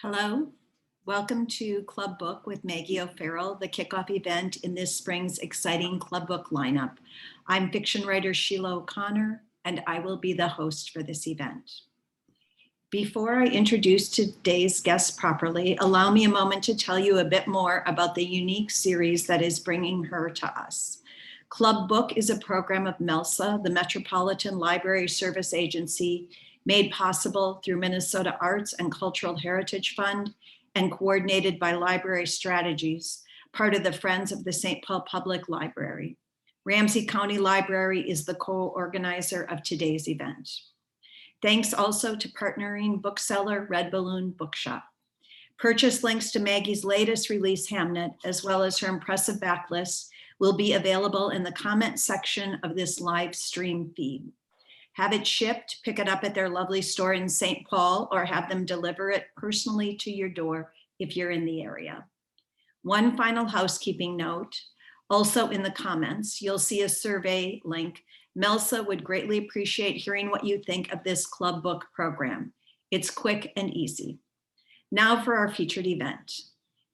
Hello, welcome to Club Book with Maggie O'Farrell, the kickoff event in this spring's exciting Club Book lineup. I'm fiction writer Sheila O'Connor, and I will be the host for this event. Before I introduce today's guest properly, allow me a moment to tell you a bit more about the unique series that is bringing her to us. Club Book is a program of MELSA, the Metropolitan Library Service Agency, made possible through Minnesota Arts and Cultural Heritage Fund and coordinated by Library Strategies, part of the Friends of the St. Paul Public Library. Ramsey County Library is the co-organizer of today's event. Thanks also to partnering bookseller Red Balloon Bookshop. Purchase links to Maggie's latest release, Hamnet, as well as her impressive backlist, will be available in the comment section of this live stream feed. Have it shipped, pick it up at their lovely store in St. Paul, or have them deliver it personally to your door if you're in the area. One final housekeeping note, also in the comments, you'll see a survey link. MELSA would greatly appreciate hearing what you think of this Club Book program. It's quick and easy. Now for our featured event.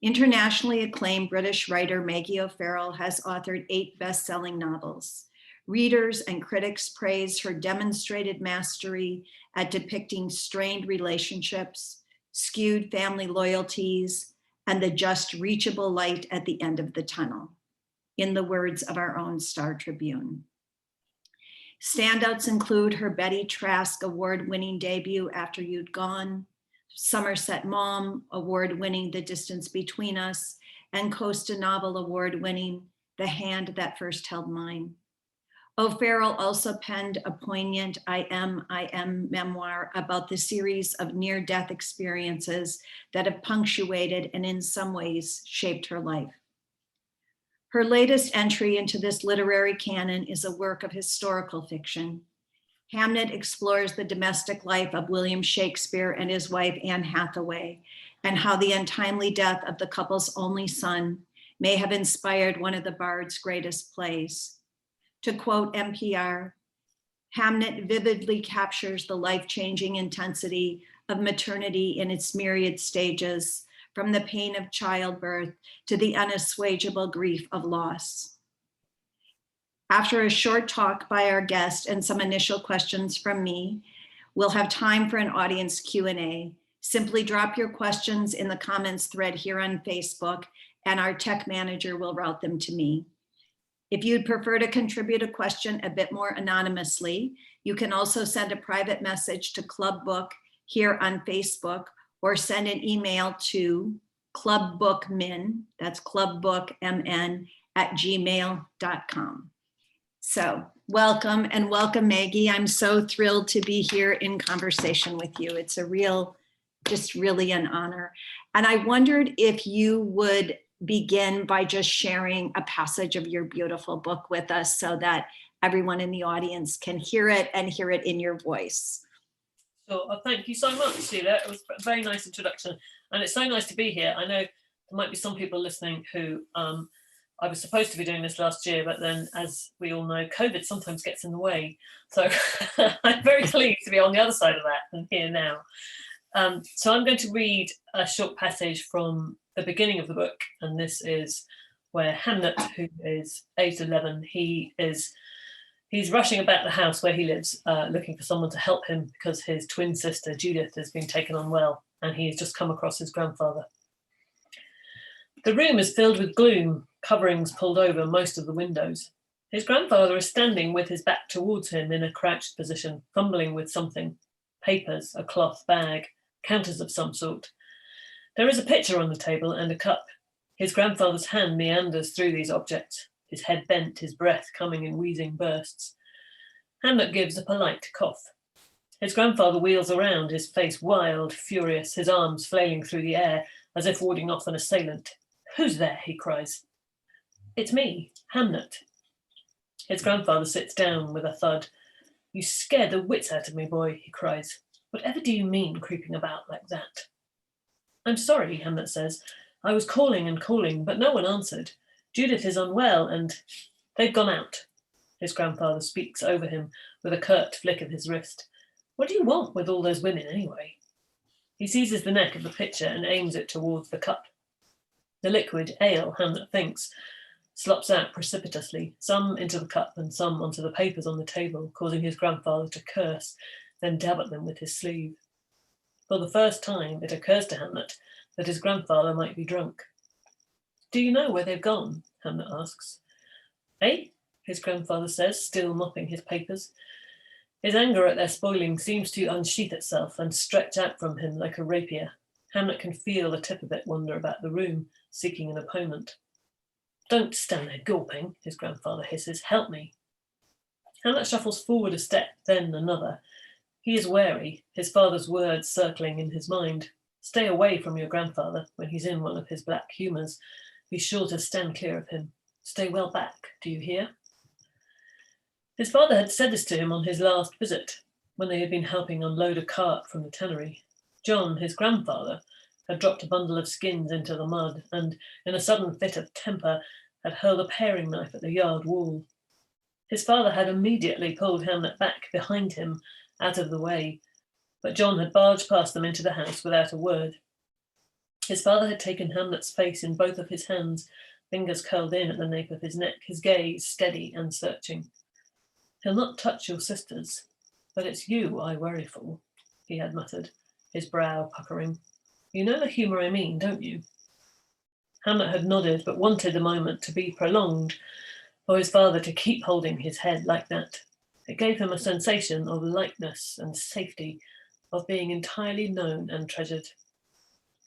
Internationally acclaimed British writer Maggie O'Farrell has authored 8 best-selling novels. Readers and critics praise her demonstrated mastery at depicting strained relationships, skewed family loyalties, and the just reachable light at the end of the tunnel, in the words of our own Star Tribune. Standouts include her Betty Trask Award-winning debut, After You'd Gone, Somerset Maugham Award-winning The Distance Between Us, and Costa Novel Award-winning The Hand That First Held Mine. O'Farrell also penned a poignant I Am memoir about the series of near-death experiences that have punctuated and in some ways shaped her life. Her latest entry into this literary canon is a work of historical fiction. Hamnet explores the domestic life of William Shakespeare and his wife Anne Hathaway, and how the untimely death of the couple's only son may have inspired one of the bard's greatest plays. To quote NPR, Hamnet vividly captures the life-changing intensity of maternity in its myriad stages, from the pain of childbirth to the unassuageable grief of loss. After a short talk by our guest and some initial questions from me, we'll have time for an audience Q&A. Simply drop your questions in the comments thread here on Facebook, and our tech manager will route them to me. If you'd prefer to contribute a question a bit more anonymously, you can also send a private message to Club Book here on Facebook, or send an email to clubbookmin, that's clubbookmn, @gmail.com. So welcome, and welcome, Maggie. I'm so thrilled to be here in conversation with you. It's a just really an honor. And I wondered if you would begin by just sharing a passage of your beautiful book with us so that everyone in the audience can hear it and hear it in your voice. Sure. Well, thank you so much, Sheila. It was a very nice introduction, and it's so nice to be here. I know there might be some people listening who I was supposed to be doing this last year, but then, as we all know, COVID sometimes gets in the way. So I'm very pleased to be on the other side of that and here now. So I'm going to read a short passage from the beginning of the book, and this is where Hamnet, who is aged 11, he's rushing about the house where he lives, looking for someone to help him because his twin sister Judith has been taken unwell, and he's just come across his grandfather. The room is filled with gloom, coverings pulled over most of the windows. His grandfather is standing with his back towards him in a crouched position, fumbling with something: papers, a cloth bag, counters of some sort. There is a pitcher on the table and a cup. His grandfather's hand meanders through these objects, his head bent, his breath coming in wheezing bursts. Hamlet gives a polite cough. His grandfather wheels around, his face wild, furious, his arms flailing through the air as if warding off an assailant. "Who's there?" he cries. "It's me, Hamnet." His grandfather sits down with a thud. "You scared the wits out of me, boy," he cries. "Whatever do you mean, creeping about like that?" "I'm sorry," Hamlet says. "I was calling and calling, but no one answered. Judith is unwell and they've gone out." His grandfather speaks over him with a curt flick of his wrist. "What do you want with all those women anyway?" He seizes the neck of the pitcher and aims it towards the cup. The liquid, ale, Hamlet thinks, slops out precipitously, some into the cup and some onto the papers on the table, causing his grandfather to curse, then dab at them with his sleeve. For the first time, it occurs to Hamlet that his grandfather might be drunk. "Do you know where they've gone?" Hamlet asks. "Eh?" his grandfather says, still mopping his papers. His anger at their spoiling seems to unsheath itself and stretch out from him like a rapier. Hamlet can feel the tip of it wander about the room, seeking an opponent. "Don't stand there gulping," his grandfather hisses. "Help me." Hamlet shuffles forward a step, then another. He is wary, his father's words circling in his mind. Stay away from your grandfather when he's in one of his black humours. Be sure to stand clear of him. Stay well back, do you hear? His father had said this to him on his last visit, when they had been helping unload a cart from the tannery. John, his grandfather, had dropped a bundle of skins into the mud and, in a sudden fit of temper, had hurled a paring knife at the yard wall. His father had immediately pulled Hamlet back behind him, out of the way, but John had barged past them into the house without a word. His father had taken Hamlet's face in both of his hands, fingers curled in at the nape of his neck, his gaze steady and searching. "He'll not touch your sisters, but it's you I worry for," he had muttered, his brow puckering. "You know the humour I mean, don't you?" Hamlet had nodded, but wanted the moment to be prolonged, for his father to keep holding his head like that. It gave him a sensation of lightness and safety, of being entirely known and treasured.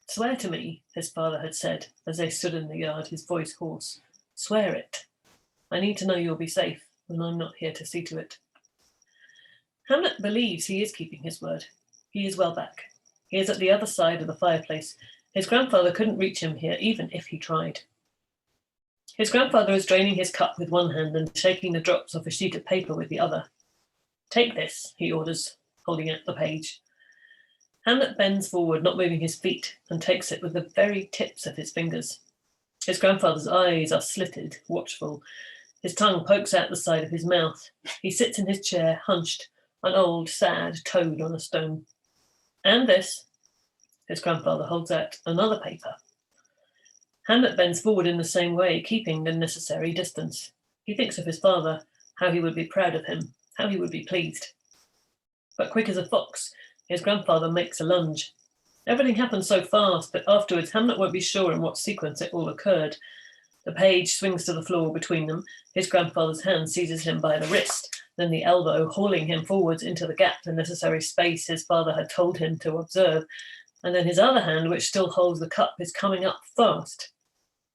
"Swear to me," his father had said, as they stood in the yard, his voice hoarse. "Swear it. I need to know you'll be safe when I'm not here to see to it." Hamlet believes he is keeping his word. He is well back. He is at the other side of the fireplace. His grandfather couldn't reach him here, even if he tried. His grandfather is draining his cup with one hand and shaking the drops off a sheet of paper with the other. "Take this," he orders, holding out the page. Hamlet bends forward, not moving his feet, and takes it with the very tips of his fingers. His grandfather's eyes are slitted, watchful. His tongue pokes out the side of his mouth. He sits in his chair, hunched, an old, sad toad on a stone. "And this." His grandfather holds out another paper. Hamlet bends forward in the same way, keeping the necessary distance. He thinks of his father, how he would be proud of him, how he would be pleased. But quick as a fox, his grandfather makes a lunge. Everything happens so fast that afterwards Hamlet won't be sure in what sequence it all occurred. The page swings to the floor between them. His grandfather's hand seizes him by the wrist, then the elbow, hauling him forwards into the gap, the necessary space his father had told him to observe. And then his other hand, which still holds the cup, is coming up fast.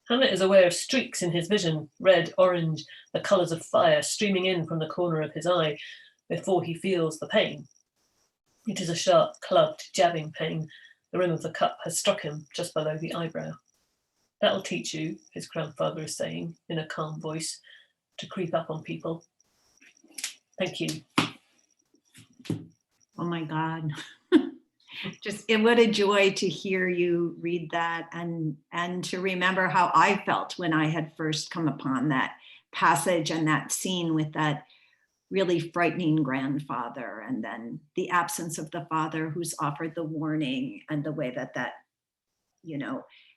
Hamlet is aware of streaks in his vision, red, orange, the colours of fire streaming in from the corner of his eye, before he feels the pain. It is a sharp, clubbed, jabbing pain. The rim of the cup has struck him just below the eyebrow. "That'll teach you," his grandfather is saying in a calm voice, "to creep up on people. Thank you." Oh my God. What a joy to hear you read that and to remember how I felt when I had first come upon that passage and that scene with that really frightening grandfather, and then the absence of the father who's offered the warning, and the way that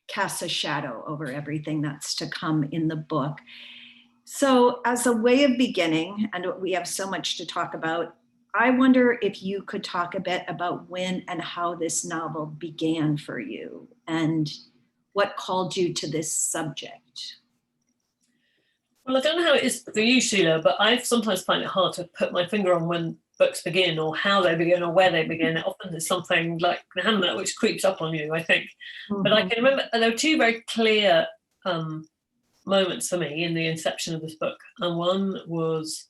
casts a shadow over everything that's to come in the book. So as a way of beginning, and we have so much to talk about, I wonder if you could talk a bit about when and how this novel began for you and what called you to this subject. Well, I don't know how it is for you, Sheila, but I sometimes find it hard to put my finger on when books begin or how they begin or where they begin. It often is something like Hamlet, which creeps up on you, I think. Mm-hmm. But I can remember there were two very clear moments for me in the inception of this book. And one was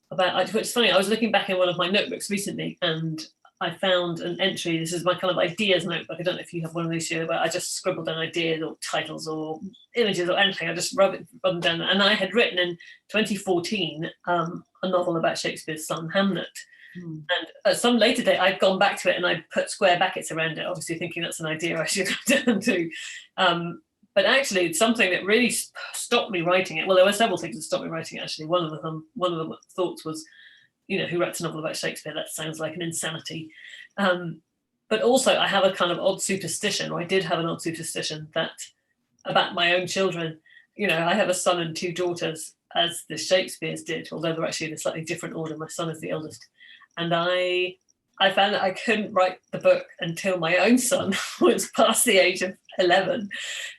it's funny, I was looking back in one of my notebooks recently and I found an entry. This is my kind of ideas notebook. I don't know if you have one of these here, but I just scribbled down ideas or titles or images or anything. I just rub them down. And I had written in 2014 a novel about Shakespeare's son, Hamnet. And at some later date, I'd gone back to it and I put square brackets around it, obviously thinking that's an idea I should have done too. But actually, it's something that really stopped me writing it. Well, there were several things that stopped me writing it, actually. One of the thoughts was, who writes a novel about Shakespeare? That sounds like an insanity. but also I have a kind of odd superstition, or I did have an odd superstition, that about my own children. I have a son and two daughters, as the Shakespeares did, although they're actually in a slightly different order. My son is the eldest. And I found that I couldn't write the book until my own son was past the age of 11.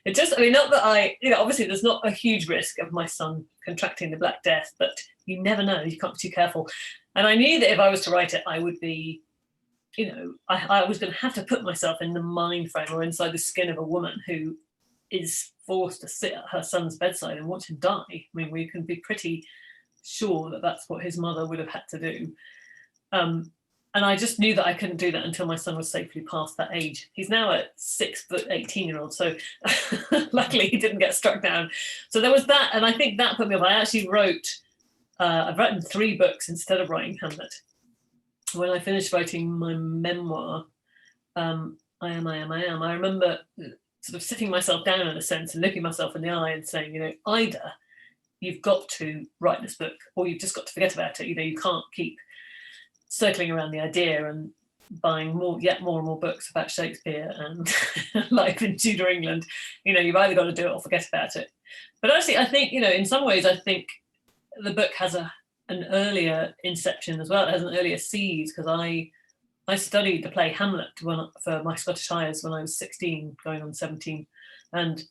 It just, not that obviously there's not a huge risk of my son contracting the Black Death, but you never know, you can't be too careful. And I knew that if I was to write it, I would be, I was going to have to put myself in the mind frame or inside the skin of a woman who is forced to sit at her son's bedside and watch him die. We can be pretty sure that that's what his mother would have had to do. And I just knew that I couldn't do that until my son was safely past that age. He's now a 6 foot 18-year-old, so luckily he didn't get struck down. So there was that, and I think that put me off. I actually wrote, I've written 3 books instead of writing Hamlet. When I finished writing my memoir, I Am, I remember sort of sitting myself down in a sense and looking myself in the eye and saying, either you've got to write this book or you've just got to forget about it. You can't keep circling around the idea and buying more and more books about Shakespeare and life in Tudor England. You've either got to do it or forget about it. But actually, I think, in some ways, I think the book has an earlier inception as well. It has an earlier seed, because I studied the play Hamlet for my Scottish Highers when I was 16, going on 17. And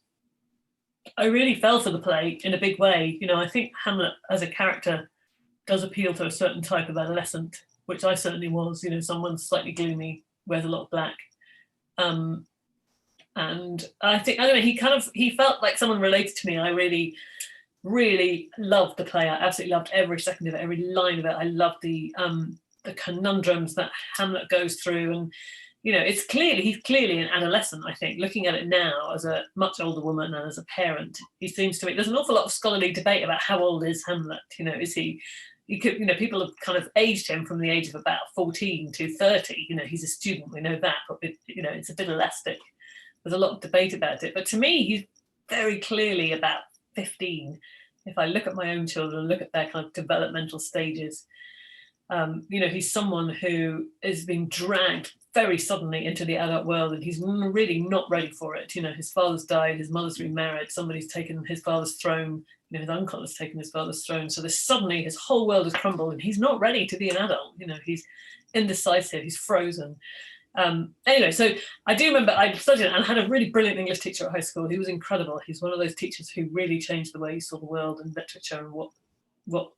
I really fell for the play in a big way. I think Hamlet as a character does appeal to a certain type of adolescent, which I certainly was, someone slightly gloomy, wears a lot of black. And I think, he felt like someone related to me. I really, really loved the play. I absolutely loved every second of it, every line of it. I loved the conundrums that Hamlet goes through. And, he's clearly an adolescent, I think. Looking at it now as a much older woman and as a parent, he seems to me, there's an awful lot of scholarly debate about how old is Hamlet. Is he could, people have kind of aged him from the age of about 14 to 30. He's a student, we know that, but it's a bit elastic. There's a lot of debate about it. But to me, he's very clearly about 15. If I look at my own children, look at their kind of developmental stages, he's someone who is being dragged very suddenly into the adult world, and he's really not ready for it. His father's died, his mother's remarried, somebody's taken his father's throne, his uncle has taken his father's throne. So suddenly his whole world has crumbled and he's not ready to be an adult. He's indecisive, he's frozen. Anyway, so I do remember I studied and had a really brilliant English teacher at high school. He was incredible. He's one of those teachers who really changed the way he saw the world and literature and what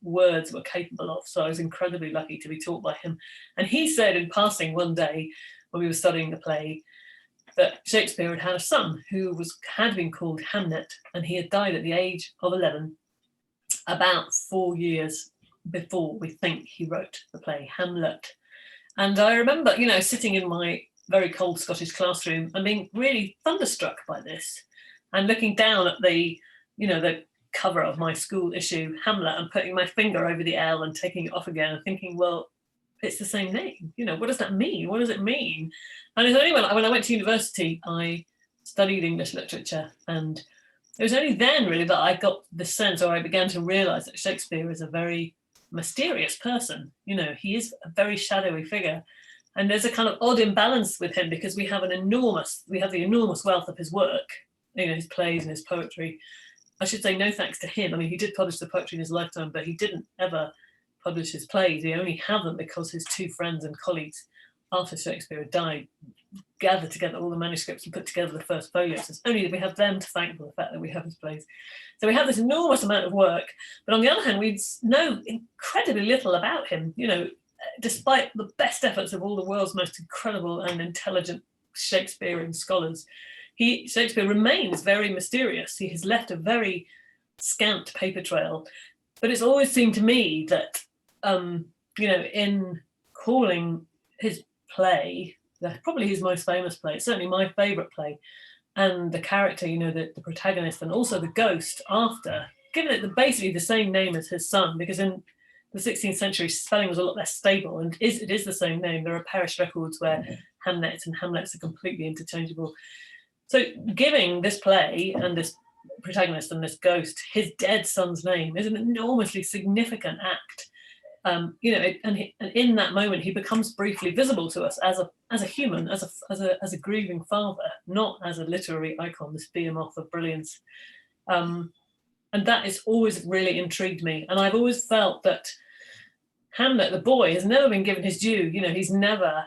words were capable of. So I was incredibly lucky to be taught by him. And he said in passing one day when we were studying the play that Shakespeare had a son who had been called Hamnet, and he had died at the age of 11, about 4 years before we think he wrote the play Hamlet. And I remember, sitting in my very cold Scottish classroom and being really thunderstruck by this, and looking down at the cover of my school issue Hamlet and putting my finger over the L and taking it off again and thinking, well, it's the same name. What does that mean? What does it mean? And it's only when I went to university, I studied English literature, and it was only then really that I got the sense, or I began to realize, that Shakespeare is a very mysterious person. He is a very shadowy figure, and there's a kind of odd imbalance with him because we have the enormous wealth of his work, his plays and his poetry. I should say no thanks to him. He did publish the poetry in his lifetime, but he didn't ever publish his plays. He only had them because his 2 friends and colleagues, after Shakespeare had died, gathered together all the manuscripts and put together the first folios. It's only that we have them to thank for the fact that we have his plays. So we have this enormous amount of work, but on the other hand, we know incredibly little about him. Despite the best efforts of all the world's most incredible and intelligent Shakespearean scholars, Shakespeare remains very mysterious. He has left a very scant paper trail, but it's always seemed to me that, in calling his play, probably his most famous play, it's certainly my favourite play, and the character, the protagonist, and also the ghost after, given it basically the same name as his son, because in the 16th century spelling was a lot less stable, and it is the same name. There are parish records where Hamnet and Hamlets are completely interchangeable. So giving this play and this protagonist and this ghost his dead son's name is an enormously significant act. you know, and in that moment, he becomes briefly visible to us as a human, as a grieving father, not as a literary icon, this behemoth of brilliance. And that has always really intrigued me. And I've always felt that Hamlet, the boy, has never been given his due. You know, he's never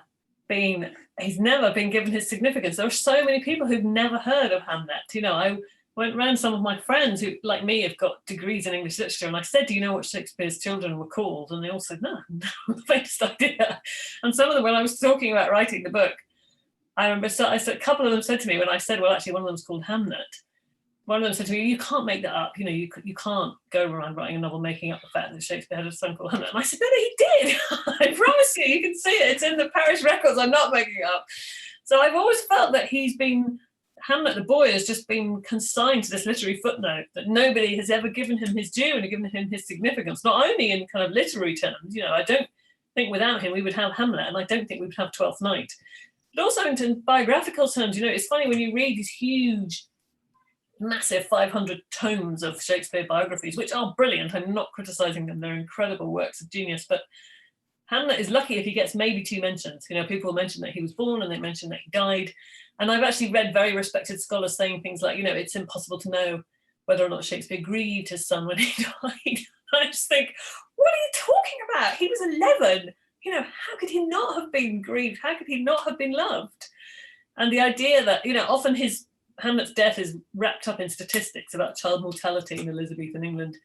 been given his significance. There are so many people who've never heard of Hamlet. You know, I went around some of my friends who, like me, have got degrees in English literature, and I said, do you know what Shakespeare's children were called? And they all said, no, the faintest idea. And some of them, when I was talking about writing the book, I remember a couple of them said to me when I said, well, actually, one of them's called Hamnet. One of them said to me, you can't make that up. You know, you can't go around writing a novel making up the fact that Shakespeare had a son called Hamlet. And I said, no, he did. I promise you, you can see it. It's in the parish records. I'm not making it up. So I've always felt that Hamlet the boy has just been consigned to this literary footnote, that nobody has ever given him his due and given him his significance, not only in kind of literary terms. You know, I don't think without him we would have Hamlet, and I don't think we would have Twelfth Night. But also in biographical terms, you know, it's funny when you read these huge, massive 500 tomes of Shakespeare biographies, which are brilliant. I'm not criticizing them. They're incredible works of genius. But Hamlet is lucky if he gets maybe 2 mentions. You know, people mention that he was born and they mention that he died. And I've actually read very respected scholars saying things like, you know, it's impossible to know whether or not Shakespeare grieved his son when he died. I just think, what are you talking about? He was 11. You know, how could he not have been grieved? How could he not have been loved? And the idea that, you know, often Hamlet's death is wrapped up in statistics about child mortality in Elizabethan England,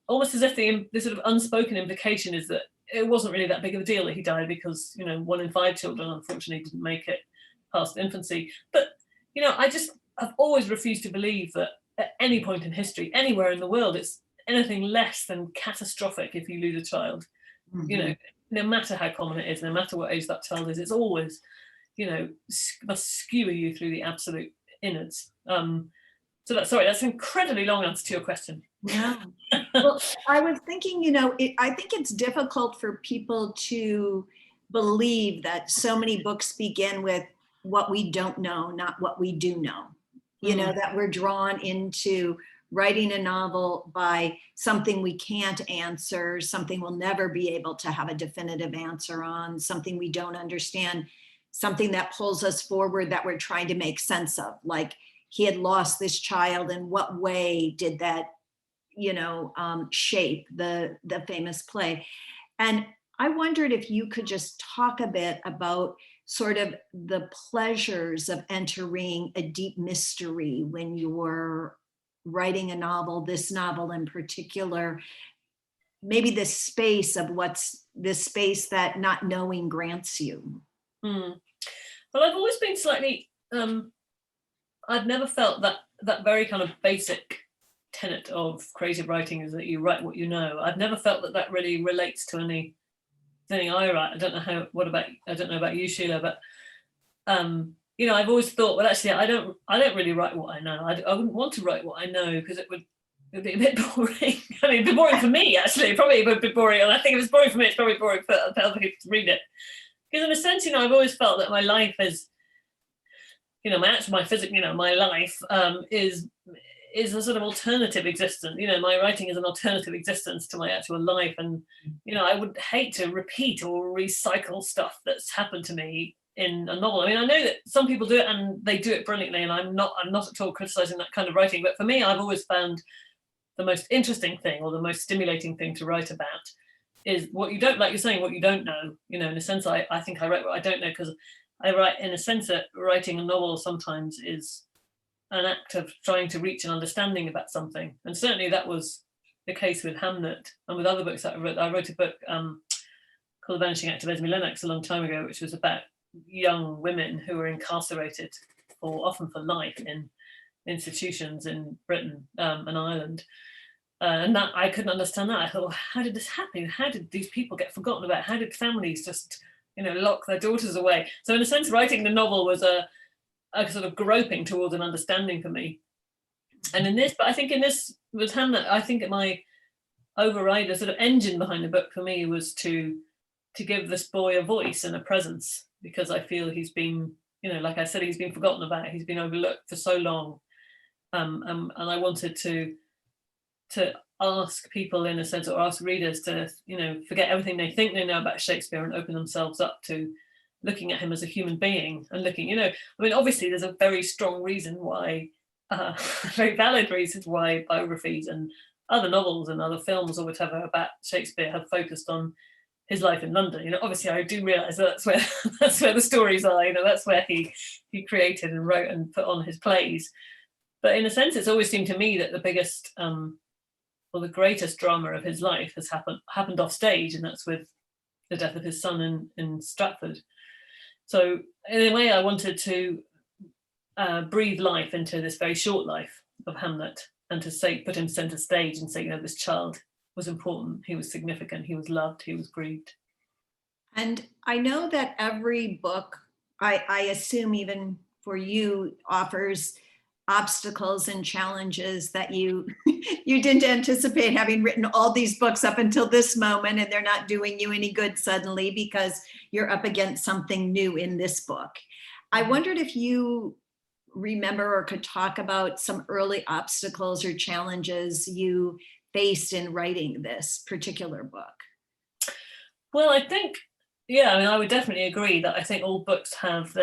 almost as if the sort of unspoken implication is that it wasn't really that big of a deal that he died because, you know, 1 in 5 children unfortunately didn't make it past infancy. But, you know, I've always refused to believe that at any point in history, anywhere in the world, it's anything less than catastrophic if you lose a child. Mm-hmm. You know, no matter how common it is, no matter what age that child is, it's always, you know, must skewer you through the absolute innards. So that's an incredibly long answer to your question. Yeah. Well, I was thinking, you know, I think it's difficult for people to believe that so many books begin with what we don't know, not what we do know. You know, that we're drawn into writing a novel by something we can't answer, something we'll never be able to have a definitive answer on, something we don't understand, something that pulls us forward that we're trying to make sense of. Like, he had lost this child, in what way did that, you know, shape the famous play? And I wondered if you could just talk a bit about sort of the pleasures of entering a deep mystery when you're writing a novel, this novel in particular, maybe the space of what's this space that not knowing grants you. Well, I've always been slightly, I've never felt that very kind of basic tenet of creative writing is that you write what you know. I've never felt that really relates to anything I write. I don't know about you, Sheila, but you know, I've always thought, well, actually, I don't really write what I know. I wouldn't want to write what I know because it would be a bit boring. I mean, it'd be boring for me, actually. Probably it would be boring, and I think if it's boring for me, it's probably boring for other people to read it. Because in a sense, you know, I've always felt that my life is, you know, my life is a sort of alternative existence. You know, my writing is an alternative existence to my actual life. And, you know, I would hate to repeat or recycle stuff that's happened to me in a novel. I mean, I know that some people do it and they do it brilliantly, and I'm not at all criticizing that kind of writing. But for me, I've always found the most interesting thing or the most stimulating thing to write about is what you don't, like you're saying, what you don't know. You know, in a sense, I think I write what I don't know, because I write in a sense that writing a novel sometimes is an act of trying to reach an understanding about something. And certainly that was the case with Hamnet and with other books that I wrote. I wrote a book called The Vanishing Act of Esme Lennox a long time ago, which was about young women who were incarcerated often for life in institutions in Britain and Ireland. And that I couldn't understand that. I thought, well, how did this happen? How did these people get forgotten about? How did families just, you know, lock their daughters away? So in a sense, writing the novel was a sort of groping towards an understanding for me. And but I think in this with Hamlet, I think my override, the sort of engine behind the book for me was to give this boy a voice and a presence, because I feel he's been, you know, like I said, he's been forgotten about, he's been overlooked for so long. And I wanted to ask people, in a sense, or ask readers to, forget everything they think they know about Shakespeare and open themselves up to looking at him as a human being and looking, obviously there's a very strong reason why, very valid reasons why biographies and other novels and other films or whatever about Shakespeare have focused on his life in London. Obviously I do realise that's where the stories are. That's where he created and wrote and put on his plays. But in a sense, it's always seemed to me that the biggest or the greatest drama of his life has happened off stage, and that's with the death of his son in Stratford. So in a way, I wanted to breathe life into this very short life of Hamlet, and to put him center stage and say, this child was important, he was significant, he was loved, he was grieved. And I know that every book, I assume even for you, offers obstacles and challenges that you didn't anticipate, having written all these books up until this moment, and they're not doing you any good suddenly because you're up against something new in this book. I wondered if you remember or could talk about some early obstacles or challenges you faced in writing this particular book. Well, I think, I would definitely agree that I think all books have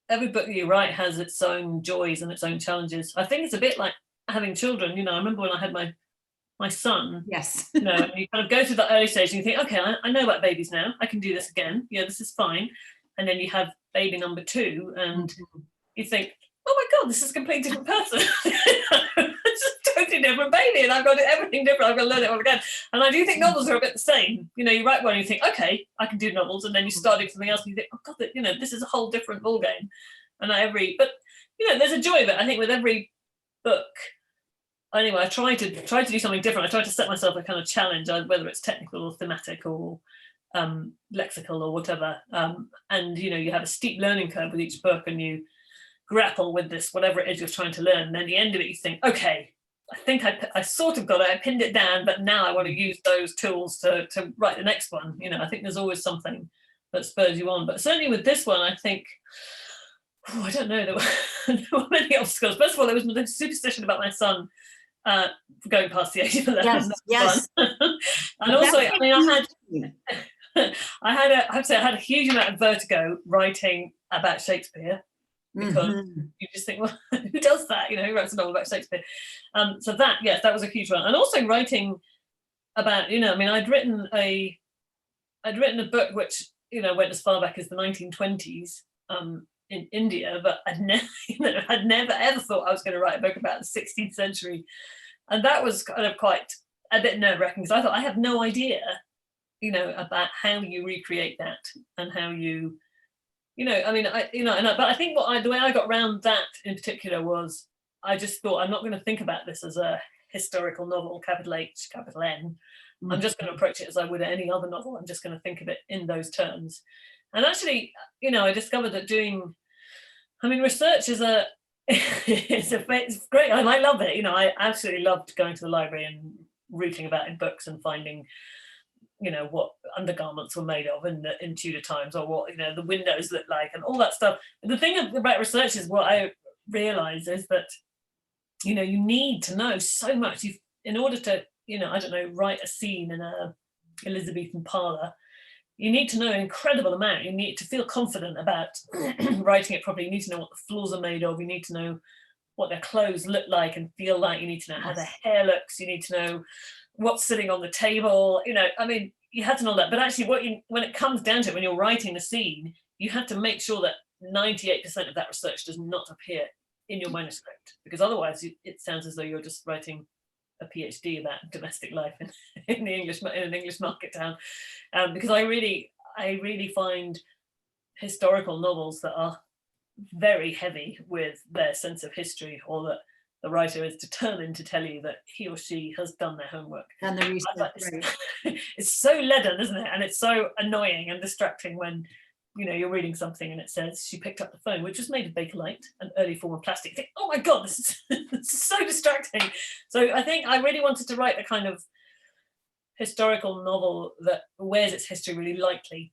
every book that you write has its own joys and its own challenges. I think it's a bit like having children. I remember when I had my son. Yes. You kind of go through that early stage and you think, okay, I know about babies now. I can do this again. Yeah, this is fine. And then you have baby number 2 and you think, oh my God, this is a completely different person. It's a totally different baby, and I've got everything different. I've got to learn it all again. And I do think novels are a bit the same. You write one and you think, okay, I can do novels, and then you start doing something else and you think, oh God, this is a whole different ballgame. And there's a joy of it. I think with every book, anyway, I try to do something different. I try to set myself a kind of challenge, whether it's technical or thematic or lexical or whatever. And you have a steep learning curve with each book, and you grapple with this, whatever it is you're trying to learn. And then at the end of it, you think, okay, I think I sort of got it, I pinned it down, but now I want to use those tools to write the next one. I think there's always something that spurs you on. But certainly with this one, I think, I don't know, there were many obstacles. First of all, there was the superstition about my son going past the age of 11. Yes. And also, I had a huge amount of vertigo writing about Shakespeare, because you just think, well, who does that? Who writes a novel about Shakespeare? So that was a huge one. And also writing about, I'd written a book which, went as far back as the 1920s in India, but I'd never ever thought I was going to write a book about the 16th century. And that was kind of quite a bit nerve-wracking, because I thought I have no idea, about how you recreate that and how you, but I think the way I got around that in particular was, I just thought, I'm not going to think about this as a historical novel, capital H, capital N. I'm just going to approach it as I would any other novel. I'm just going to think of it in those terms. And actually, I discovered that research is it's great. I love it. I absolutely loved going to the library and reading about in books and finding, what undergarments were made of in Tudor times, or what, the windows looked like, and all that stuff. The thing about research is, what I realize is that, you need to know so much. In order to, write a scene in a Elizabethan parlour, you need to know an incredible amount. You need to feel confident about writing it properly. You need to know what the floors are made of. You need to know what their clothes look like and feel like. You need to know how their hair looks. You need to know what's sitting on the table. You have to know that. But actually, when it comes down to it, when you're writing a scene, you have to make sure that 98% of that research does not appear in your manuscript, because otherwise it sounds as though you're just writing a PhD about domestic life in an English market town. Because I really find historical novels that are very heavy with their sense of history, or that the writer is determined to tell you that he or she has done their homework. And the research, right. It's so leaden, isn't it? And it's so annoying and distracting when you're reading something and it says she picked up the phone, which was made of Bakelite, an early form of plastic. You think, oh my God, this is so distracting. So I think I really wanted to write a kind of historical novel that wears its history really lightly.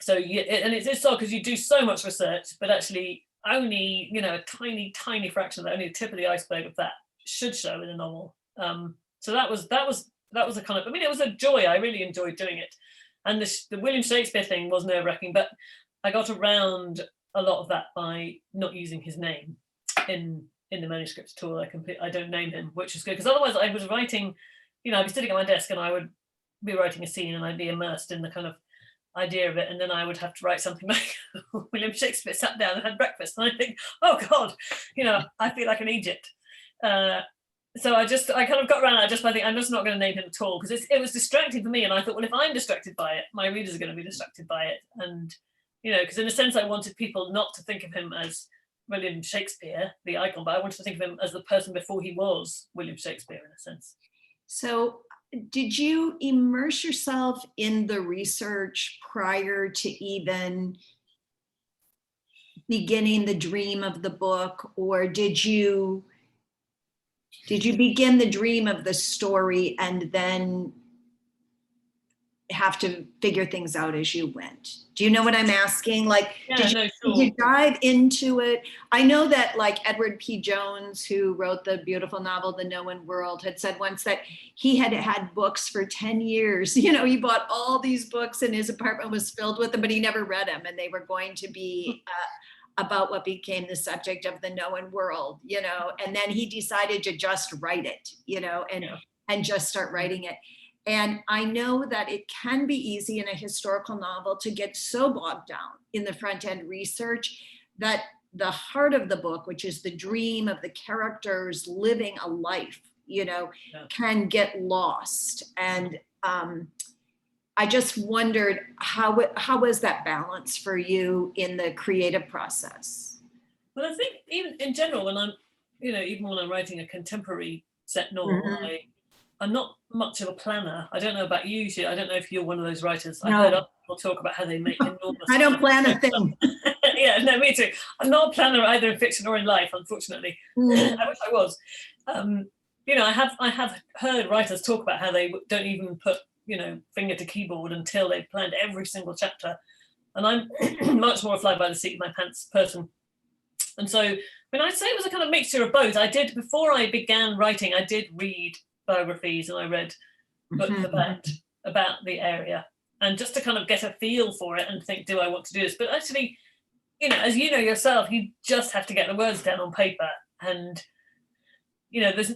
So it's so, because you do so much research, but actually only a tiny fraction of that, only the tip of the iceberg of that should show in a novel. So that was a kind of, I mean, it was a joy. I really enjoyed doing it. And the William Shakespeare thing was nerve-wracking, but I got around a lot of that by not using his name in the manuscript at all. I don't name him, which is good, because otherwise I was writing, I'd be sitting at my desk and I would be writing a scene and I'd be immersed in the kind of idea of it, and then I would have to write something like William Shakespeare sat down and had breakfast, and I think, oh God, I feel like an Egypt. So I kind of got around that just by thinking, I'm just not going to name him at all, because it was distracting for me, and I thought, well, if I'm distracted by it, my readers are going to be distracted by it. And because in a sense I wanted people not to think of him as William Shakespeare, the icon, but I wanted to think of him as the person before he was William Shakespeare, in a sense. So did you immerse yourself in the research prior to even beginning the dream of the book, or did you begin the dream of the story and then have to figure things out as you went? Do you know what I'm asking? Like, did you dive into it? I know that like Edward P. Jones, who wrote the beautiful novel, The Known World, had said once that he had had books for 10 years. He bought all these books and his apartment was filled with them, but he never read them. And they were going to be about what became the subject of The Known World, and then he decided to just write it, and just start writing it. And I know that it can be easy in a historical novel to get so bogged down in the front end research that the heart of the book, which is the dream of the characters living a life, can get lost. And I just wondered, how was that balance for you in the creative process? Well, I think even in general, when I'm, even when I'm writing a contemporary set novel, I'm not much of a planner. I don't know about you, I don't know if you're one of those writers. I've heard other people talk about how they make enormous. I don't plan a thing. Yeah, no, me too. I'm not a planner either in fiction or in life, unfortunately. I wish I was. I have heard writers talk about how they don't even put, finger to keyboard until they've planned every single chapter. And I'm much more a fly by the seat of my pants person. And so, I'd say it was a kind of mixture of both. Before I began writing, I did read biographies and I read books about the area, and just to kind of get a feel for it and think, do I want to do this? But actually, as you know yourself, you just have to get the words down on paper, and there's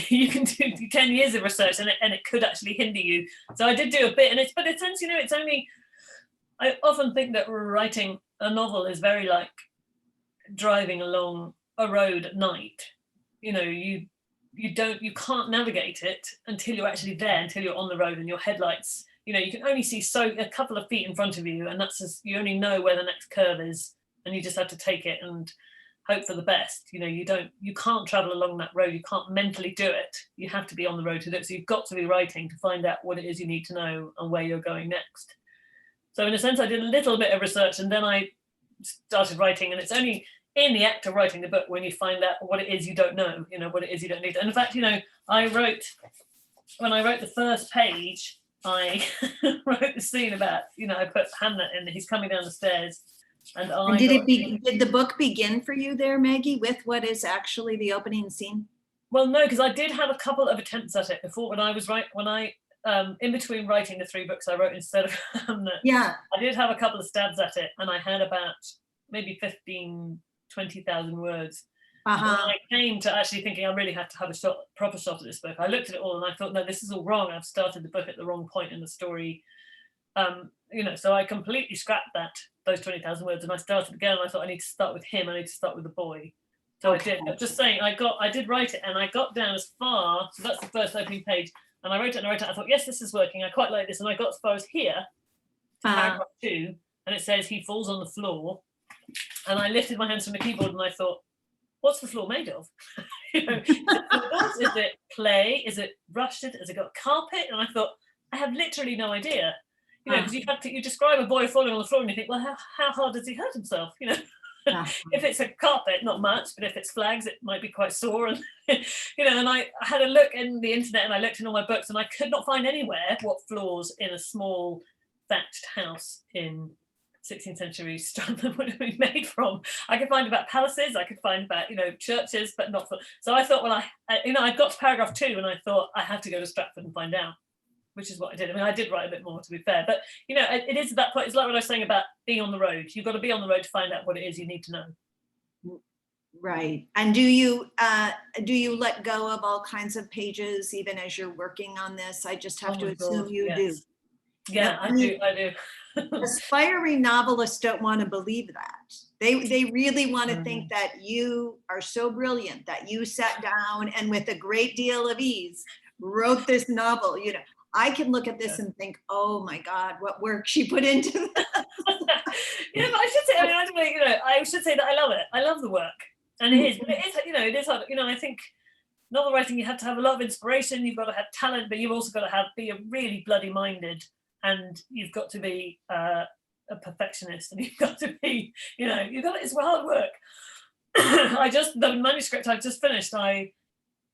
you can do 10 years of research and it could actually hinder you. So I did do a bit, and but in a sense, it's only, I often think that writing a novel is very like driving along a road at night. You can't navigate it until you're actually there, until you're on the road and your headlights, you can only see a couple of feet in front of you, and you only know where the next curve is, and you just have to take it and hope for the best. You can't travel along that road. You can't mentally do it. You have to be on the road to do it. So you've got to be writing to find out what it is you need to know and where you're going next. So in a sense, I did a little bit of research and then I started writing, and it's only in the act of writing the book when you find out what it is you don't know, what it is you don't need. And in fact, when I wrote the first page, I wrote the scene about, I put Hamnet in, he's coming down the stairs. And did the book begin for you there, Maggie, with what is actually the opening scene? Well, no, because I did have a couple of attempts at it before in between writing the 3 books I wrote instead of Hamnet. Yeah. I did have a couple of stabs at it, and I had about maybe 20,000 words. When I came to actually thinking I really have to have a proper shot at this book, I looked at it all and I thought, no, this is all wrong. I've started the book at the wrong point in the story. So I completely scrapped those 20,000 words, and I started again, and I thought I need to start with him, I need to start with the boy. So I did. But just saying, I did write it, and I got down as far, so that's the first opening page, and I wrote it, I thought, yes, this is working, I quite like this, and I got as far as here, to paragraph 2, and it says he falls on the floor, and I lifted my hands from the keyboard, and I thought, what's the floor made of? Is it clay? Is it rusted? Has it got carpet? And I thought, I have literally no idea. Because you describe a boy falling on the floor and you think, well, how hard does he hurt himself? If it's a carpet, not much, but if it's flags, it might be quite sore. And and I had a look in the internet, and I looked in all my books, and I could not find anywhere what floors in a small thatched house in 16th century Strandman would have been made from. I could find about palaces, I could find about, churches, but not for. So I thought, well, I got to paragraph 2 and I thought I have to go to Stratford and find out, which is what I did. I mean, I did write a bit more, to be fair, but it is at that point. It's like what I was saying about being on the road. You've got to be on the road to find out what it is you need to know. Right. And do you let go of all kinds of pages even as you're working on this? I just have to assume you do. Yeah, I do. Aspiring novelists don't want to believe that. They really want to think that you are so brilliant that you sat down and with a great deal of ease wrote this novel. I can look at this and think, oh my God, what work she put into this. But I should say, I should say that I love it. I love the work. And it is, it is hard. I think novel writing, you have to have a lot of inspiration. You've got to have talent, but you've also got to be a really bloody minded, and you've got to be a perfectionist, and you've got to be, it's hard work. The manuscript I've just finished,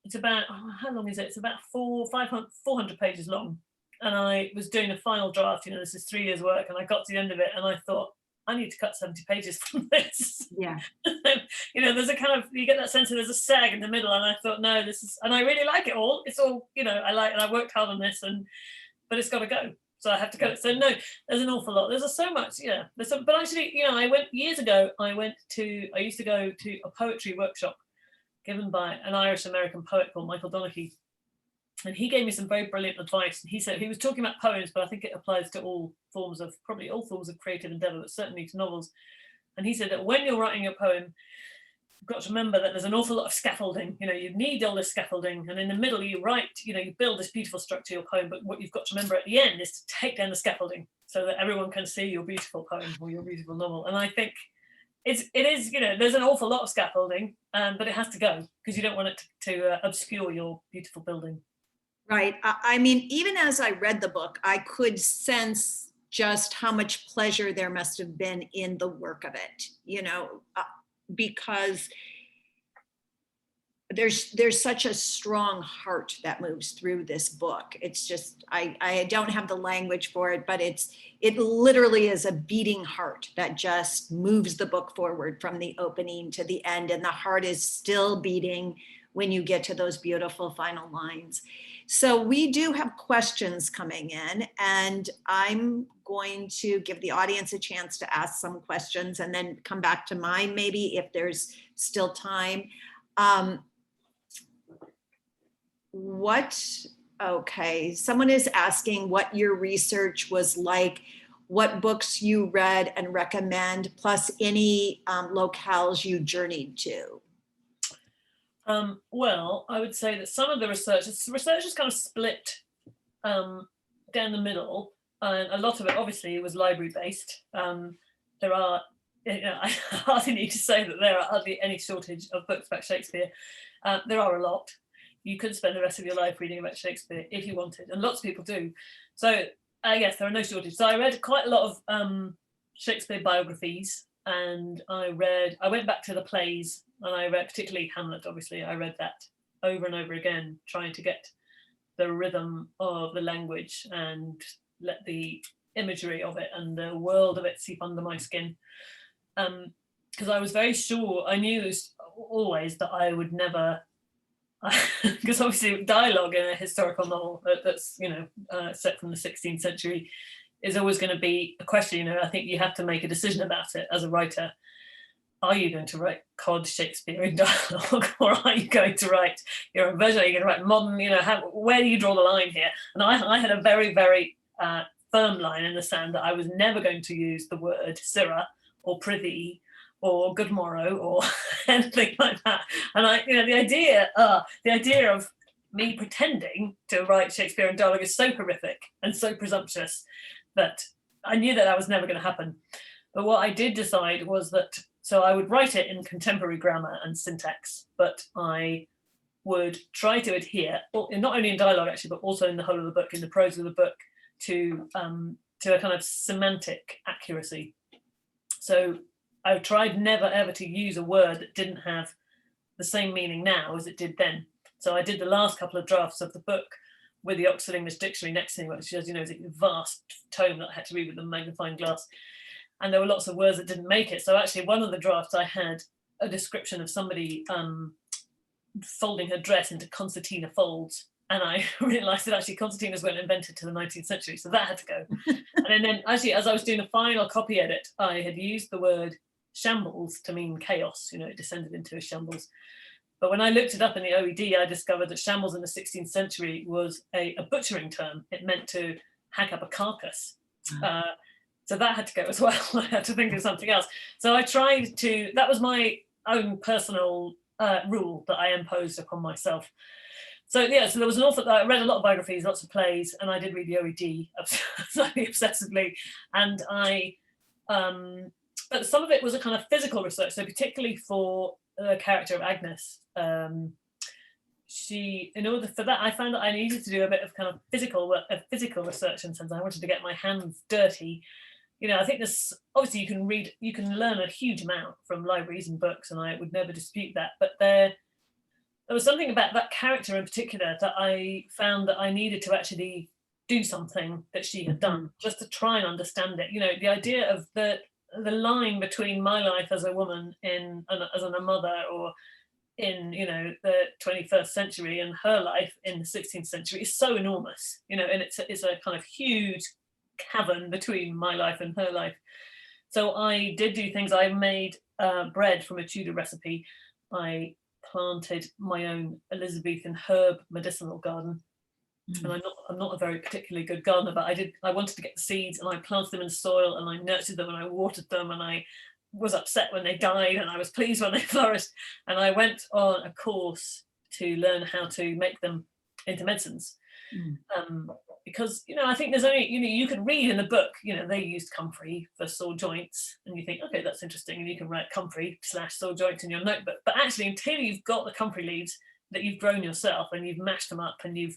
it's about, how long is it? It's about 400 pages long. And I was doing a final draft, this is 3 years work, and I got to the end of it and I thought, I need to cut 70 pages from this. Yeah. There's a kind of, you get that sense that there's a sag in the middle, and I thought, no, and I really like it all. It's all, I like, and I worked hard on this, but it's got to go. So I have to cut it. So no, there's an awful lot. There's so much, but actually, years ago, I used to go to a poetry workshop given by an Irish-American poet called Michael Donaghy. And he gave me some very brilliant advice. And he said, he was talking about poems, but I think it applies to probably all forms of creative endeavor, but certainly to novels. And he said that when you're writing a poem, you've got to remember that there's an awful lot of scaffolding. You need all this scaffolding. And in the middle, you write, you build this beautiful structure, your poem. But what you've got to remember at the end is to take down the scaffolding so that everyone can see your beautiful poem or your beautiful novel. And I think it is, there's an awful lot of scaffolding, but it has to go because you don't want it to obscure your beautiful building. Right. I mean, even as I read the book, I could sense just how much pleasure there must have been in the work of it, because there's such a strong heart that moves through this book. It's just, I don't have the language for it, but it literally is a beating heart that just moves the book forward from the opening to the end. And the heart is still beating when you get to those beautiful final lines. So we do have questions coming in, and I'm going to give the audience a chance to ask some questions and then come back to mine maybe if there's still time. Okay, someone is asking what your research was like, what books you read and recommend, plus any locales you journeyed to. Well, I would say that some of the research is kind of split down the middle, and a lot of it obviously was library based. There are, I hardly need to say that there are hardly any shortage of books about Shakespeare. There are a lot. You could spend the rest of your life reading about Shakespeare if you wanted, and lots of people do. So yes, there are no shortage. So I read quite a lot of Shakespeare biographies, and I went back to the plays, and I read particularly Hamlet. Obviously, I read that over and over again, trying to get the rhythm of the language and let the imagery of it and the world of it seep under my skin. Because I was very sure, I knew always that I would never, because obviously dialogue in a historical novel that's set from the 16th century is always going to be a question. I think you have to make a decision about it as a writer. Are you going to write cod Shakespeare in dialogue, or are you going to write your own version? Are you going to write modern? Where do you draw the line here? And I had a very, very firm line in the sand that I was never going to use the word sirrah or prithee or good morrow or anything like that. And the idea of me pretending to write Shakespeare in dialogue is so horrific and so presumptuous that I knew that was never going to happen. But what I did decide was that, so I would write it in contemporary grammar and syntax, but I would try to adhere, not only in dialogue actually, but also in the whole of the book, in the prose of the book, to a kind of semantic accuracy. So I tried never ever to use a word that didn't have the same meaning now as it did then. So I did the last couple of drafts of the book with the Oxford English Dictionary next to me, which, as you know, is a vast tome that I had to read with a magnifying glass. and there were lots of words that didn't make it. So actually one of the drafts I had a description of somebody folding her dress into concertina folds, and I realized that actually concertinas weren't invented to the 19th century, so that had to go. And then actually, as I was doing a final copy edit, I had used the word shambles to mean chaos, it descended into a shambles. But when I looked it up in the OED, I discovered that shambles in the 16th century was a butchering term. It meant to hack up a carcass. So that had to go as well. I had to think of something else. So I tried to, that was my own personal rule that I imposed upon myself. So yeah, so there was an awful, I read a lot of biographies, lots of plays, and I did read the OED slightly obsessively. And but some of it was a kind of physical research. So particularly for the character of Agnes, in order for that, I found that I needed to do a bit of kind of physical research, in the sense I wanted to get my hands dirty. I think this, obviously you can learn a huge amount from libraries and books, and I would never dispute that. But there was something about that character in particular that I found that I needed to actually do something that she had done, just to try and understand it. The idea of the line between my life as a woman as a mother, or in the 21st century, and her life in the 16th century is so enormous, and it's a kind of huge cavern between my life and her life. So I did do things. I made bread from a Tudor recipe. I planted my own Elizabethan herb medicinal garden. And I'm not a very particularly good gardener, but I wanted to get the seeds, and I planted them in soil, and I nurtured them, and I watered them, and I was upset when they died, and I was pleased when they flourished. And I went on a course to learn how to make them into medicines. Because I think there's only, you could read in the book, they used comfrey for sore joints, and you think, okay, that's interesting, and you can write comfrey/sore joints in your notebook. But actually, until you've got the comfrey leaves that you've grown yourself, and you've mashed them up, and you've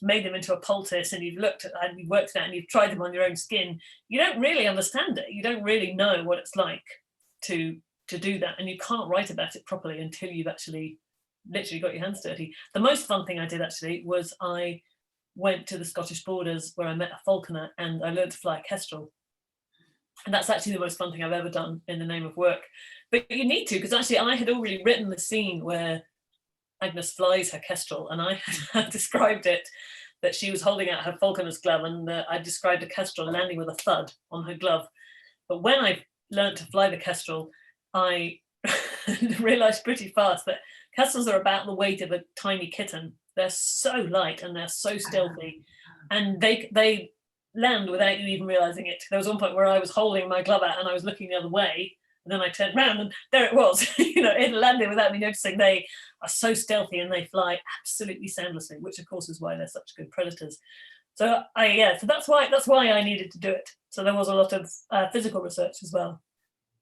made them into a poultice, and you've looked at and you've worked it out, and you've tried them on your own skin, you don't really understand it. You don't really know what it's like to do that, and you can't write about it properly until you've actually literally got your hands dirty. The most fun thing I did actually was I went to the Scottish borders, where I met a falconer, and I learned to fly a kestrel. And that's actually the most fun thing I've ever done in the name of work. But you need to, because actually I had already written the scene where Agnes flies her kestrel, and I had described it that she was holding out her falconer's glove, and I described a kestrel landing with a thud on her glove. But when I learned to fly the kestrel, I realized pretty fast that kestrels are about the weight of a tiny kitten. They're so light, and they're so stealthy, and they land without you even realizing it. There was one point where I was holding my glove out, and I was looking the other way, and then I turned around, and there it was. It landed without me noticing. They are so stealthy, and they fly absolutely soundlessly, which of course is why they're such good predators. So so that's why I needed to do it. So there was a lot of physical research as well.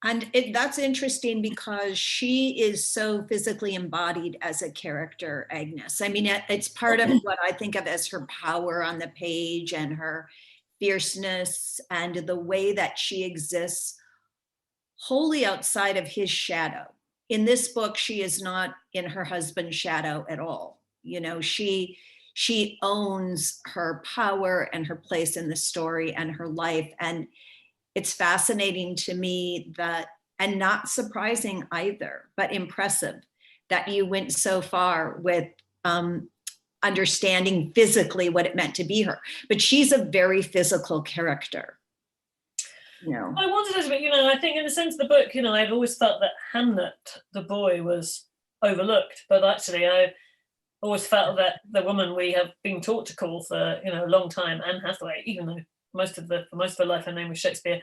And that's interesting, because she is so physically embodied as a character, Agnes. I mean, it's part of what I think of as her power on the page, and her fierceness, and the way that she exists wholly outside of his shadow. In this book, she is not in her husband's shadow at all. She owns her power and her place in the story and her life. And it's fascinating to me that, and not surprising either, but impressive, that you went so far with understanding physically what it meant to be her. But she's a very physical character. I wanted her to be, I think in the sense of the book, I've always felt that Hamnet, the boy, was overlooked. But actually, I always felt that the woman we have been taught to call for, a long time, Anne Hathaway, even though for most of her life her name was Shakespeare,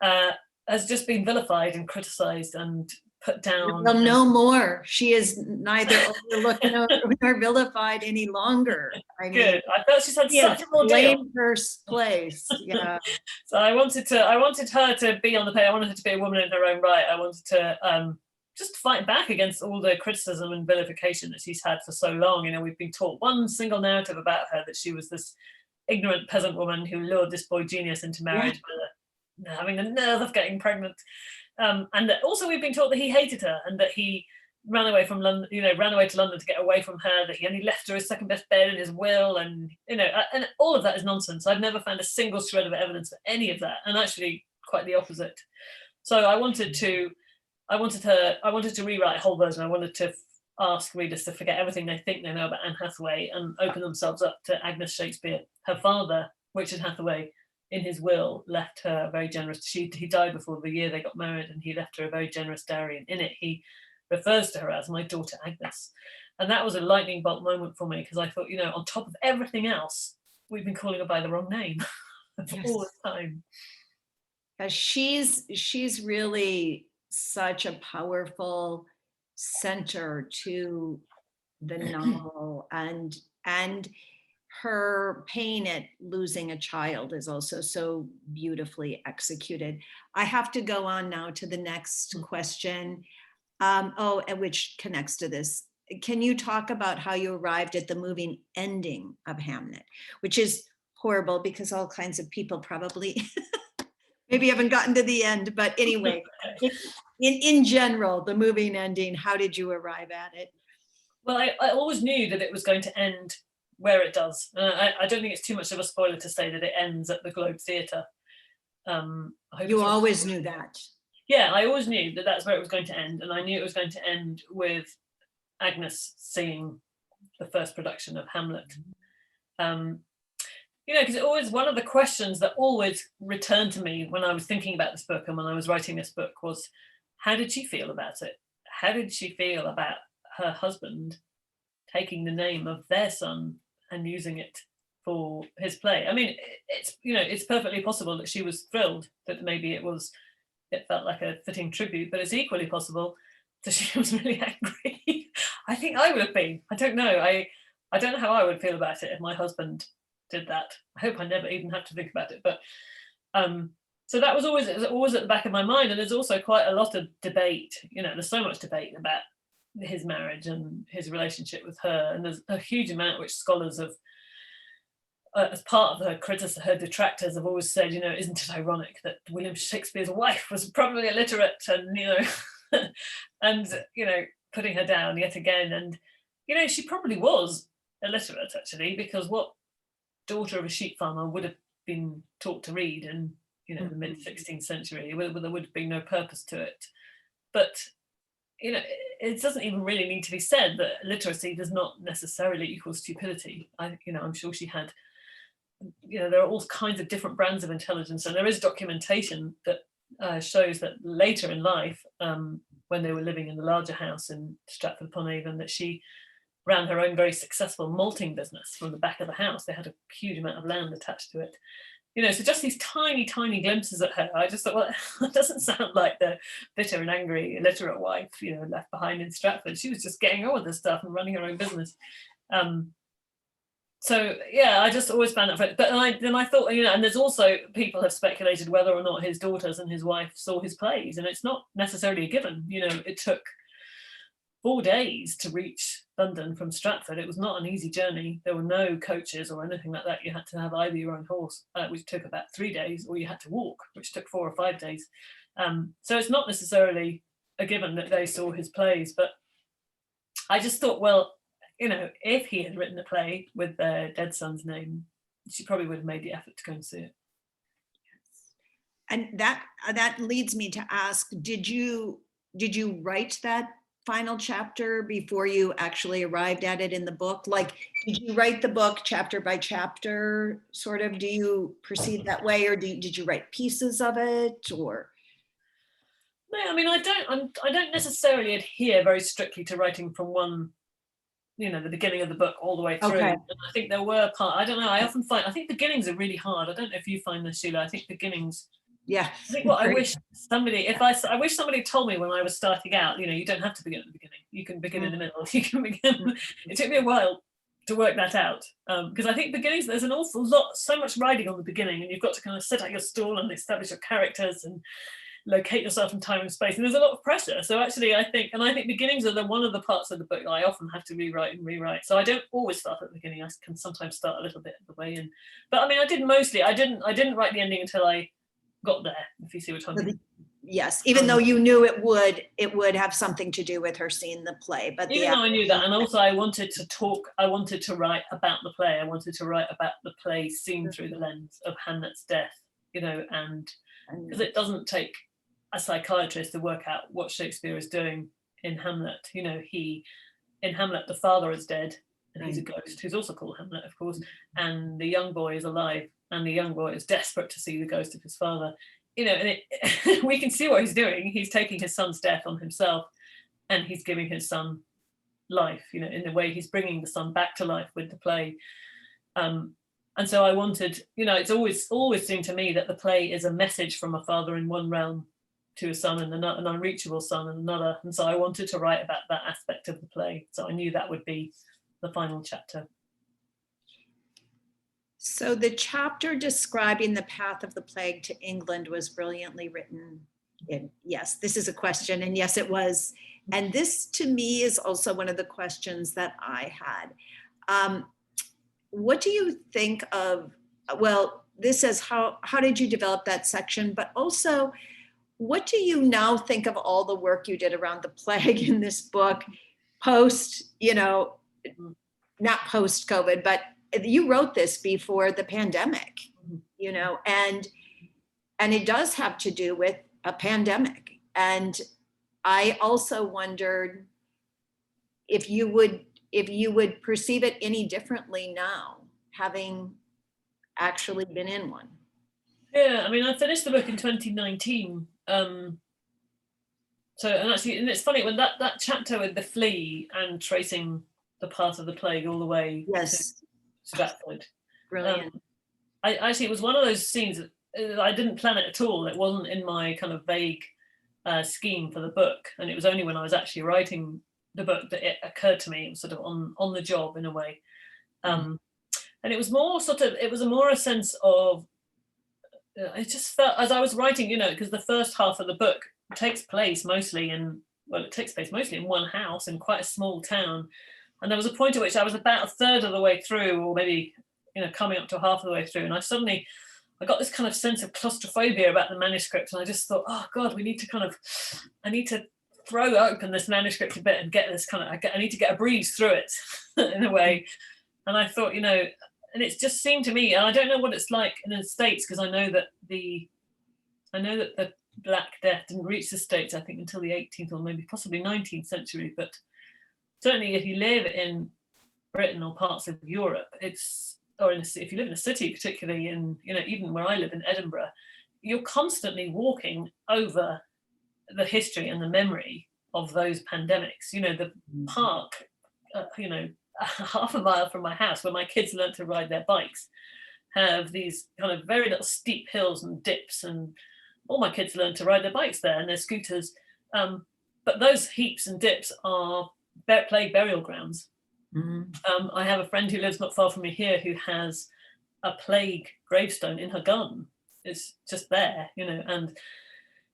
has just been vilified and criticized and put down. Well, no more. She is neither overlooked nor vilified any longer. Good. I felt she's had such a ordeal. Her place. Yeah. So I wanted her to be on the page. I wanted her to be a woman in her own right. I wanted to just fight back against all the criticism and vilification that she's had for so long. We've been taught one single narrative about her, that she was this ignorant peasant woman who lured this boy genius into marriage by having the nerve of getting pregnant. And that also we've been taught that he hated her, and that he ran away from London, ran away to London to get away from her, that he only left her his second best bed in his will, and all of that is nonsense. I've never found a single shred of evidence for any of that. And actually, quite the opposite. So I wanted to rewrite a whole version. I wanted to ask readers to forget everything they think they know about Anne Hathaway and open themselves up to Agnes Shakespeare. Her father, Richard Hathaway, in his will left her a very generous, he died before the year they got married, and he left her a very generous dowry, and in it he refers to her as my daughter Agnes. And that was a lightning bolt moment for me, because I thought, on top of everything else, we've been calling her by the wrong name for all the time. She's really such a powerful center to the novel, and her pain at losing a child is also so beautifully executed. I have to go on now to the next question, which connects to this. Can you talk about how you arrived at the moving ending of Hamnet, which is horrible because all kinds of people probably maybe haven't gotten to the end, but anyway, in general, the moving ending, how did you arrive at it? Well, I always knew that it was going to end where it does. I don't think it's too much of a spoiler to say that it ends at the Globe Theatre. You always knew that? Yeah, I always knew that that's where it was going to end, and I knew it was going to end with Agnes seeing the first production of Hamlet. Because it always, one of the questions that always returned to me when I was thinking about this book and when I was writing this book was, how did she feel about it? How did she feel about her husband taking the name of their son and using it for his play? I mean, it's perfectly possible that she was thrilled, that maybe it felt like a fitting tribute, but it's equally possible that she was really angry. I think I would have been. I don't know. I don't know how I would feel about it if my husband did that. I hope I never even have to think about it. But so that was always at the back of my mind. And there's also quite a lot of debate. There's so much debate about his marriage and his relationship with her. And there's a huge amount which scholars have, as part of her detractors have always said, isn't it ironic that William Shakespeare's wife was probably illiterate, and and putting her down yet again. And she probably was illiterate, actually, because what daughter of a sheep farmer would have been taught to read in the mid 16th century? There would have been no purpose to it. But it doesn't even really need to be said that literacy does not necessarily equal stupidity. I'm sure she had, there are all kinds of different brands of intelligence, and there is documentation that shows that later in life, when they were living in the larger house in Stratford-upon-Avon, that she ran her own very successful malting business from the back of the house. They had a huge amount of land attached to it. So just these tiny, tiny glimpses at her, I just thought, well, that doesn't sound like the bitter and angry illiterate wife, left behind in Stratford. She was just getting on with this stuff and running her own business. So yeah, I just always found that funny. But then I thought, and there's also, people have speculated whether or not his daughters and his wife saw his plays, and it's not necessarily a given. It took 4 days to reach London from Stratford. It was not an easy journey. There were no coaches or anything like that. You had to have either your own horse, which took about 3 days, or you had to walk, which took 4 or 5 days. So it's not necessarily a given that they saw his plays. But I just thought, well, if he had written a play with their dead son's name, she probably would have made the effort to go and see it. And that leads me to ask, did you write that final chapter before you actually arrived at it in the book? Like, did you write the book chapter by chapter, sort of? Do you proceed that way, or did you write pieces of it, or? No, I mean, I don't necessarily adhere very strictly to writing from one, the beginning of the book all the way through. Okay. And I think there were I don't know, I think beginnings are really hard. I don't know if you find this, Sheila. I think beginnings, yeah. I think I wish somebody, I wish somebody told me when I was starting out, you don't have to begin at the beginning. You can begin in the middle. You can begin. It took me a while to work that out, because I think beginnings, there's an awful lot, so much riding on the beginning, and you've got to kind of set out your stall and establish your characters and locate yourself in time and space, and there's a lot of pressure. So actually, I think beginnings are one of the parts of the book that I often have to rewrite. So I don't always start at the beginning. I can sometimes start a little bit of the way in. But I mean, I didn't write the ending until I got there, if you see what I mean. Yes, even though you knew it would have something to do with her seeing the play, but even though I knew that, and also I wanted to write about the play. I wanted to write about the play seen through the lens of Hamnet's death, and because it doesn't take a psychiatrist to work out what Shakespeare is doing in Hamlet. You know, in Hamlet, the father is dead, and he's a ghost, who's also called Hamlet, of course, and the young boy is alive, and the young boy is desperate to see the ghost of his father. You know, and we can see what he's doing. He's taking his son's death on himself, and he's giving his son life, you know, in the way he's bringing the son back to life with the play. And so I wanted, you know, it's always seemed to me that the play is a message from a father in one realm to a son and an unreachable son in another. And so I wanted to write about that aspect of the play. So I knew that would be the final chapter. So the chapter describing the path of the plague to England was brilliantly written. Yes, this is a question, and yes, it was. And this, to me, is also one of the questions that I had. What do you think of, well, this says, how did you develop that section? But also, what do you now think of all the work you did around the plague in this book, post, you know, not post-COVID, but you wrote this before the pandemic, you know, and it does have to do with a pandemic. And I also wondered if you would perceive it any differently now, having actually been in one. Yeah, I mean, I finished the book in 2019. And it's funny when that chapter with the flea and tracing the path of the plague all the way to Stratford. Brilliant. It was one of those scenes that I didn't plan it at all. It wasn't in my kind of vague scheme for the book, and it was only when I was actually writing the book that it occurred to me. It was sort of on the job in a way, and it was more a sense of it just felt as I was writing, you know, because the first half of the book takes place mostly in one house in quite a small town, and there was a point at which I was about a third of the way through, or maybe, you know, coming up to half of the way through, and I got this kind of sense of claustrophobia about the manuscript, and I just thought, oh God, I need to throw open this manuscript a bit and get this I need to get a breeze through it in a way. And I thought, you know, and it just seemed to me, and I don't know what it's like in the States, because I know that the Black Death didn't reach the States, I think, until the 18th or maybe possibly 19th century. But certainly if you live in Britain or parts of Europe, if you live in a city, particularly in, you know, even where I live in Edinburgh, you're constantly walking over the history and the memory of those pandemics. You know, the park, you know, half a mile from my house where my kids learned to ride their bikes have these kind of very little steep hills and dips, and all my kids learned to ride their bikes there and their scooters. But those heaps and dips are plague burial grounds. I have a friend who lives not far from me here who has a plague gravestone in her garden. It's just there, you know, and,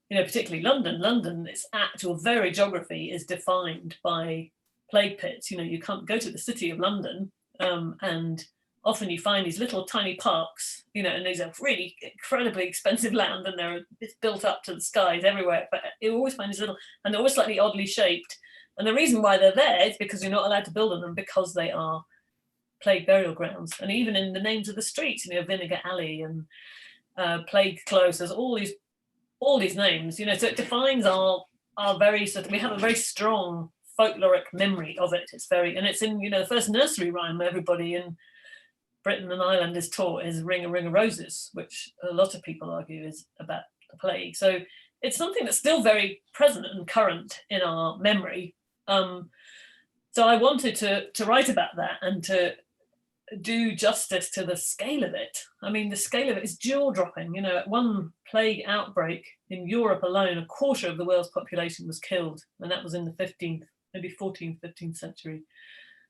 you know, particularly London, its actual very geography is defined by plague pits. You know, you can't go to the city of London, and often you find these little tiny parks, you know, and these are really incredibly expensive land, and it's built up to the skies everywhere, but you always find these little, and they're always slightly oddly shaped. And the reason why they're there is because you're not allowed to build on them, because they are plague burial grounds. And even in the names of the streets, you know, Vinegar Alley and Plague Close, there's all these names, you know, so it defines our very sort of, we have a very strong folkloric memory of it. It's in, you know, the first nursery rhyme everybody in Britain and Ireland is taught is Ring a Ring of Roses, which a lot of people argue is about the plague. So it's something that's still very present and current in our memory. So I wanted to write about that and to do justice to the scale of it. I mean, the scale of it is jaw-dropping. You know, at one plague outbreak in Europe alone, a quarter of the world's population was killed, and that was in the 15th, maybe 14th, 15th century.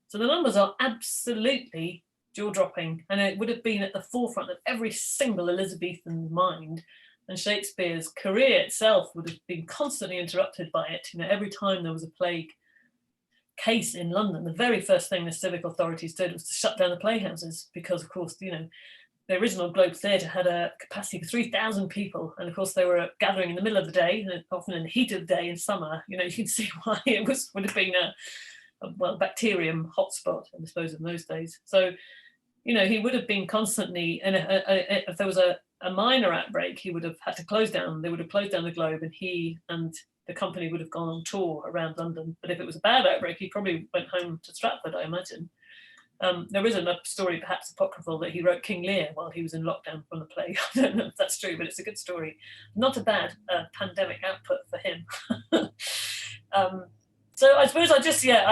So the numbers are absolutely jaw-dropping, and it would have been at the forefront of every single Elizabethan mind. And Shakespeare's career itself would have been constantly interrupted by it. You know, every time there was a plague case in London, the very first thing the civic authorities did was to shut down the playhouses, because, of course, you know, the original Globe Theatre had a capacity for 3,000 people, and of course they were gathering in the middle of the day, and often in the heat of the day in summer. You know, you can see why it would have been a bacterium hotspot, I suppose, in those days. So, you know, he would have been constantly, and if there was a minor outbreak, he would have had to close down. They would have closed down the Globe, and he and the company would have gone on tour around London. But if it was a bad outbreak, he probably went home to Stratford, I imagine. There is another story, perhaps apocryphal, that he wrote King Lear while he was in lockdown from the plague. I don't know if that's true, but it's a good story. Not a bad pandemic output for him. So I suppose I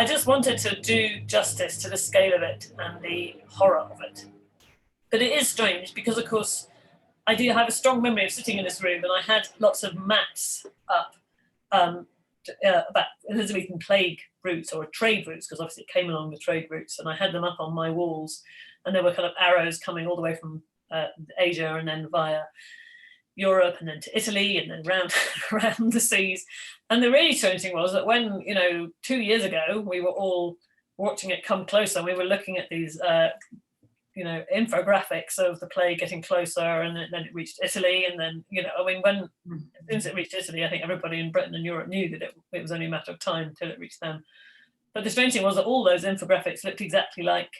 just wanted to do justice to the scale of it and the horror of it. But it is strange because, of course, I do have a strong memory of sitting in this room, and I had lots of maps up about Elizabethan plague routes or trade routes, because obviously it came along the trade routes, and I had them up on my walls, and there were kind of arrows coming all the way from Asia and then via Europe and then to Italy and then around the seas. And the really strange thing was that when, 2 years ago, we were all watching it come closer, and we were looking at these infographics of the plague getting closer, and then it reached Italy, and then as soon as it reached Italy, I think everybody in Britain and Europe knew that it was only a matter of time until it reached them. But the strange thing was that all those infographics looked exactly like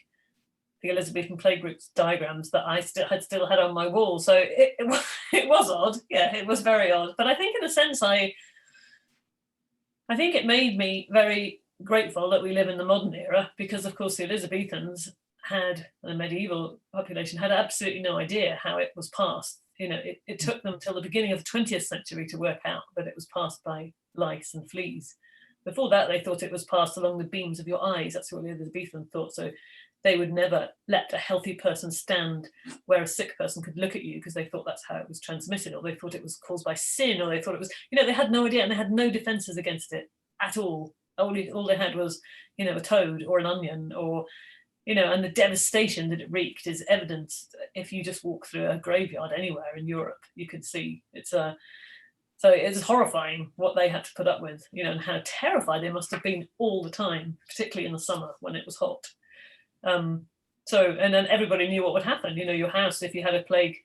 the Elizabethan plague routes diagrams that I still had on my wall. So it was odd. Yeah, it was very odd. But I think in a sense I think it made me very grateful that we live in the modern era, because of course the Elizabethans the medieval population had absolutely no idea how it was passed. It took them till the beginning of the 20th century to work out that it was passed by lice and fleas. Before that, they thought it was passed along the beams of your eyes. That's what the Elizabethans thought. So they would never let a healthy person stand where a sick person could look at you, because they thought that's how it was transmitted, or they thought it was caused by sin, or they thought it was, they had no idea, and they had no defenses against it at all. All they had was, a toad or an onion, or and the devastation that it wreaked is evidenced if you just walk through a graveyard anywhere in Europe. You could see so it's horrifying what they had to put up with, and how terrified they must have been all the time, particularly in the summer when it was hot. And then everybody knew what would happen. Your house, if you had a plague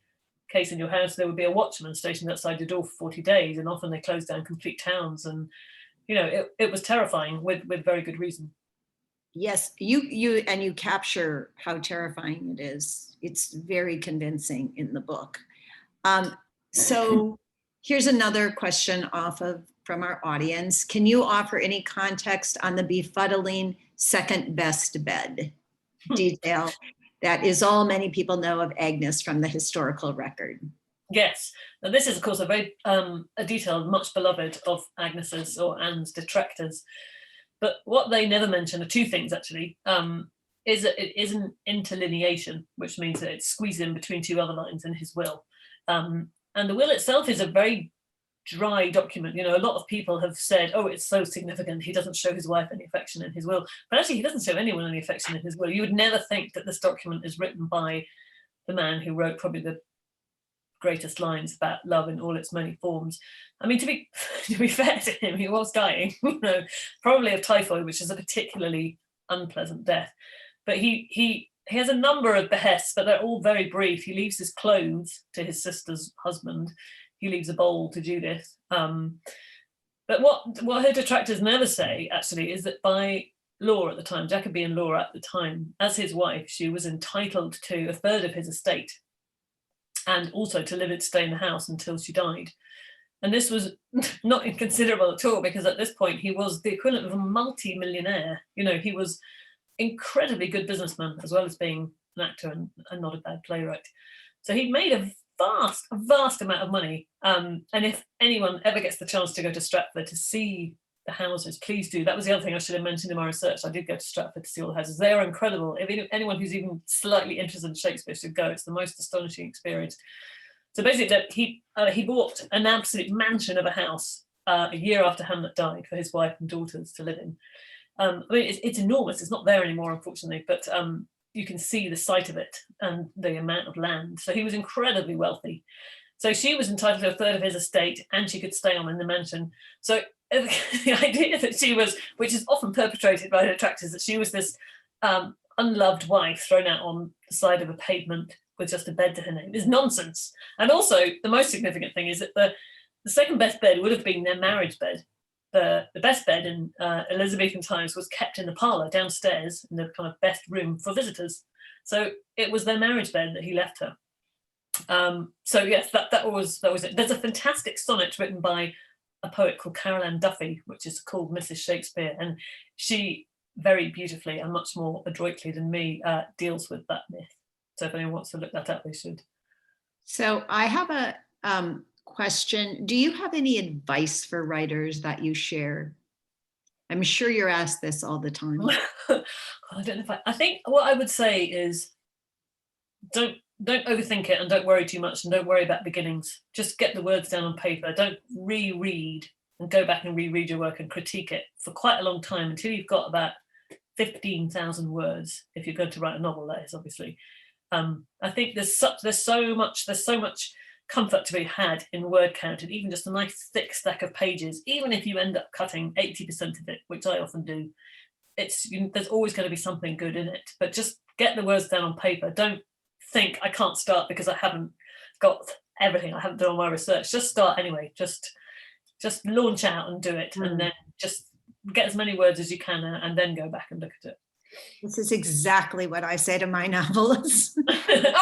case in your house, there would be a watchman stationed outside your door for 40 days, and often they closed down complete towns, and it was terrifying with very good reason. Yes, you capture how terrifying it is. It's very convincing in the book. So here's another question from our audience. Can you offer any context on the befuddling second best bed detail that is all many people know of Agnes from the historical record? Yes, now this is of course a very a detail much beloved of Agnes's or Anne's detractors. But what they never mention are two things, actually, is that it is an interlineation, which means that it's squeezed in between two other lines in his will. And the will itself is a very dry document. A lot of people have said, oh, it's so significant, he doesn't show his wife any affection in his will. But actually, he doesn't show anyone any affection in his will. You would never think that this document is written by the man who wrote probably the greatest lines about love in all its many forms. I mean, to be fair to him, he was dying, probably of typhoid, which is a particularly unpleasant death. But he has a number of behests, but they're all very brief. He leaves his clothes to his sister's husband. He leaves a bowl to Judith. But what her detractors never say, actually, is that by law at the time, Jacobean law at the time, as his wife, she was entitled to a third of his estate, and also to stay in the house until she died. And this was not inconsiderable at all, because at this point he was the equivalent of a multi-millionaire. He was incredibly good businessman, as well as being an actor and not a bad playwright. So he made a vast amount of money. And if anyone ever gets the chance to go to Stratford to see the houses, please do. That was the other thing I should have mentioned in my research. I did go to Stratford to see all the houses. They are incredible. If anyone who's even slightly interested in Shakespeare should go. It's the most astonishing experience. So basically, he bought an absolute mansion of a house a year after Hamlet died for his wife and daughters to live in. I mean, it's enormous. It's not there anymore, unfortunately, but you can see the site of it and the amount of land. So he was incredibly wealthy. So she was entitled to a third of his estate, and she could stay on in the mansion. So the idea that she was, which is often perpetrated by her detractors, that she was this unloved wife thrown out on the side of a pavement with just a bed to her name is nonsense. And also, the most significant thing is that the second best bed would have been their marriage bed. The best bed in Elizabethan times was kept in the parlour downstairs in the kind of best room for visitors. So it was their marriage bed that he left her. So yes, that was it. There's a fantastic sonnet written by a poet called Carol Ann Duffy, which is called Mrs. Shakespeare, and she very beautifully and much more adroitly than me deals with that myth. So if anyone wants to look that up, they should. So I have a question. Do you have any advice for writers that you share? I'm sure you're asked this all the time. I don't know if I think what I would say is don't overthink it and don't worry too much and don't worry about beginnings. Just get the words down on paper. Don't reread and go back and reread your work and critique it for quite a long time until you've got about 15,000 words. If you're going to write a novel, that is obviously. I think there's so much comfort to be had in word count, and even just a nice thick stack of pages. Even if you end up cutting 80% of it, which I often do, there's always going to be something good in it. But just get the words down on paper. Don't think I can't start because I haven't got everything. I haven't done all my research. Just start anyway. Just launch out and do it, and then just get as many words as you can, and then go back and look at it. This is exactly what I say to my novelists.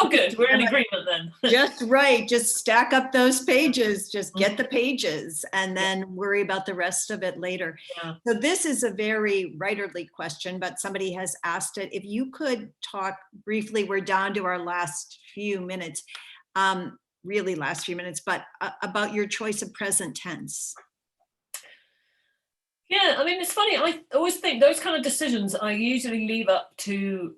Oh, good. We're in agreement then. Just right. Just stack up those pages. Just get the pages and then worry about the rest of it later. Yeah. So this is a very writerly question, but somebody has asked it. If you could talk briefly, we're down to our last few minutes, really last few minutes, but about your choice of present tense. Yeah, I mean, it's funny. I always think those kind of decisions I usually leave up to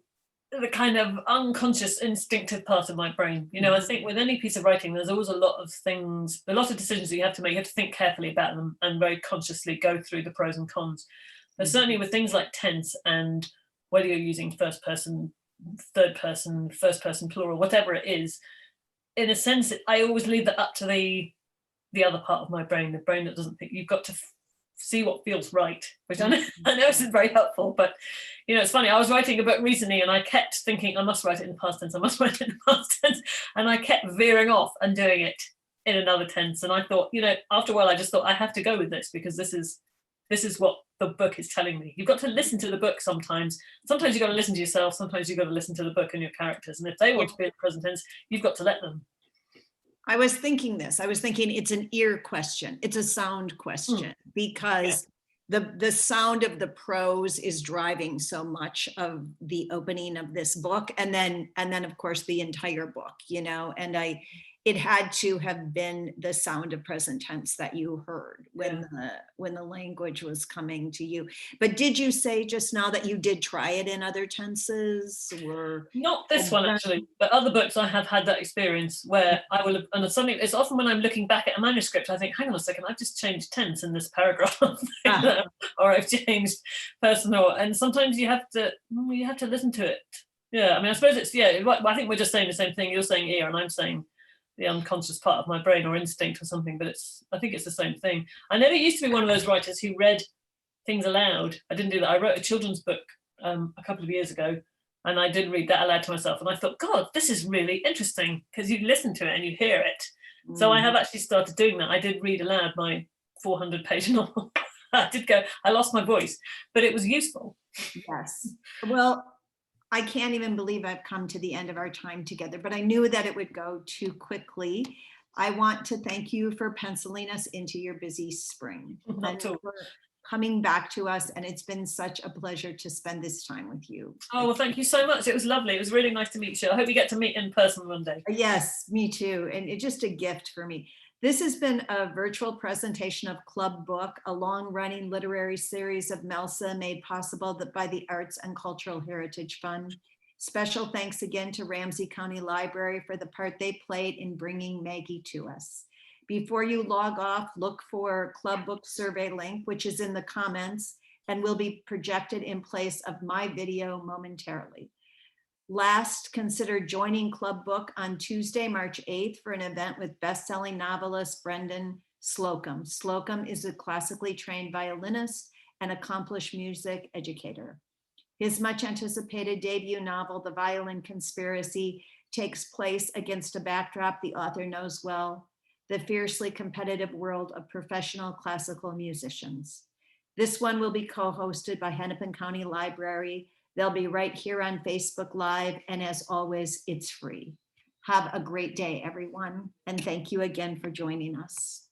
the kind of unconscious, instinctive part of my brain. You know, I think with any piece of writing, there's always a lot of decisions that you have to make. You have to think carefully about them and very consciously go through the pros and cons. But certainly with things like tense and whether you're using first person, third person, first person plural, whatever it is, in a sense, I always leave that up to the other part of my brain, the brain that doesn't think. You've got to see what feels right, which I know isn't very helpful, but you know, it's funny. I was writing a book recently and I kept thinking I must write it in past tense, and I kept veering off and doing it in another tense. And I thought, you know, after a while I just thought I have to go with this because this is what the book is telling me. You've got to listen to the book sometimes. Sometimes you've got to listen to yourself, sometimes you've got to listen to the book and your characters. And if they want to be in present tense, you've got to let them. I was thinking it's an ear question. It's a sound question because the sound of the prose is driving so much of the opening of this book. And then of course the entire book, you know, and it had to have been the sound of present tense that you heard when the language was coming to you. But did you say just now that you did try it in other tenses? Or not this one actually, but other books I have had that experience where I will have, and suddenly it's often when I'm looking back at a manuscript, I think, hang on a second, I've just changed tense in this paragraph, or I've changed personal, and sometimes you have to listen to it. Yeah, I mean, I suppose it's I think we're just saying the same thing. You're saying ear, and I'm saying the unconscious part of my brain or instinct or something, but I think it's the same thing. I never used to be one of those writers who read things aloud. I didn't do that. I wrote a children's book a couple of years ago, and I did read that aloud to myself, and I thought, God, this is really interesting, because you listen to it and you hear it. So I have actually started doing that. I did read aloud my 400-page novel. I lost my voice, but it was useful. Yes. Well, I can't even believe I've come to the end of our time together, but I knew that it would go too quickly. I want to thank you for penciling us into your busy spring and for coming back to us. And it's been such a pleasure to spend this time with you. Oh, well, thank you so much. It was lovely. It was really nice to meet you. I hope you get to meet in person one day. Yes, me too. And it's just a gift for me. This has been a virtual presentation of Club Book, a long-running literary series of MELSA made possible by the Arts and Cultural Heritage Fund. Special thanks again to Ramsey County Library for the part they played in bringing Maggie to us. Before you log off, look for Club Book survey link, which is in the comments and will be projected in place of my video momentarily. Last, consider joining Club Book on Tuesday, March 8th for an event with best-selling novelist Brendan Slocum. Slocum is a classically trained violinist and accomplished music educator. His much anticipated debut novel, The Violin Conspiracy, takes place against a backdrop the author knows well, the fiercely competitive world of professional classical musicians. This one will be co-hosted by Hennepin County Library. They'll be right here on Facebook Live, and as always, it's free. Have a great day, everyone. And thank you again for joining us.